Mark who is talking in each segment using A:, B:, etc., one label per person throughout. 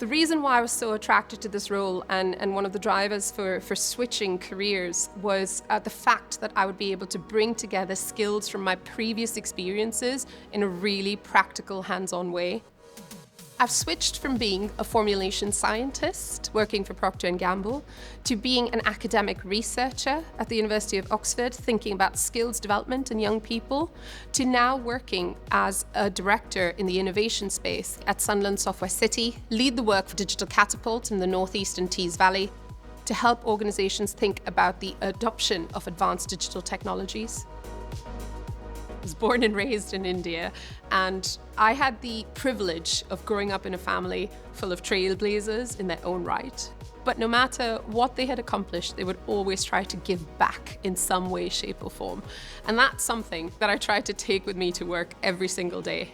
A: The reason why I was so attracted to this role and one of the drivers for switching careers was the fact that I would be able to bring together skills from my previous experiences in a really practical, hands-on way. I've switched from being a formulation scientist working for Procter and Gamble to being an academic researcher at the University of Oxford, thinking about skills development in young people, to now working as a director in the innovation space at Sunderland Software City, lead the work for Digital Catapult in the northeastern Tees Valley, to help organizations think about the adoption of advanced digital technologies. I was born and raised in India, and I had the privilege of growing up in a family full of trailblazers in their own right. But no matter what they had accomplished, they would always try to give back in some way, shape, or form. And that's something that I try to take with me to work every single day.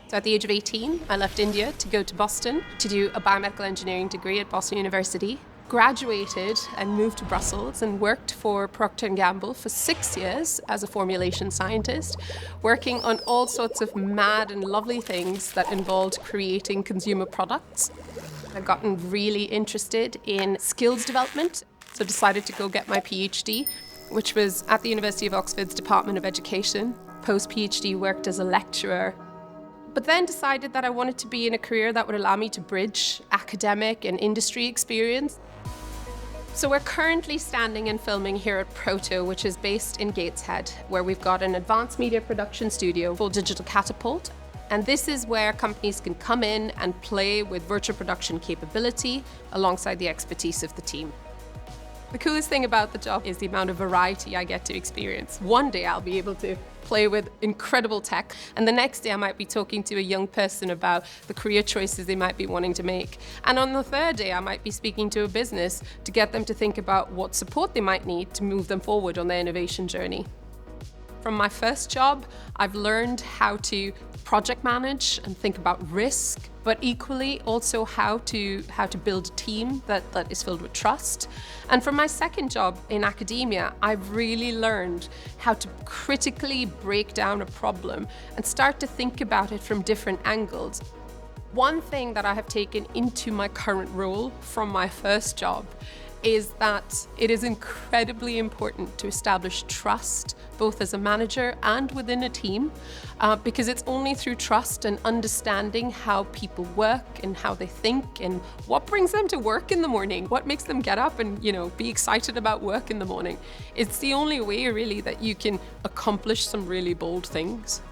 A: So at the age of 18, I left India to go to Boston to do a biomedical engineering degree at Boston University. Graduated and moved to Brussels and worked for Procter and Gamble for 6 years as a formulation scientist, working on all sorts of mad and lovely things that involved creating consumer products. I've gotten really interested in skills development, so decided to go get my PhD, which was at the University of Oxford's Department of Education. Post-PhD worked as a lecturer, but then decided that I wanted to be in a career that would allow me to bridge academic and industry experience. So we're currently standing and filming here at Proto, which is based in Gateshead, where we've got an advanced media production studio called Digital Catapult. And this is where companies can come in and play with virtual production capability alongside the expertise of the team. The coolest thing about the job is the amount of variety I get to experience. One day I'll be able to play with incredible tech, and the next day I might be talking to a young person about the career choices they might be wanting to make. And on the third day I might be speaking to a business to get them to think about what support they might need to move them forward on their innovation journey. From my first job, I've learned how to project manage and think about risk, but equally also how to build a team that is filled with trust. And from my second job in academia, I've really learned how to critically break down a problem and start to think about it from different angles. One thing that I have taken into my current role from my first job is that it is incredibly important to establish trust, both as a manager and within a team, because it's only through trust and understanding how people work and how they think and what brings them to work in the morning, what makes them get up and, be excited about work in the morning. It's the only way really that you can accomplish some really bold things.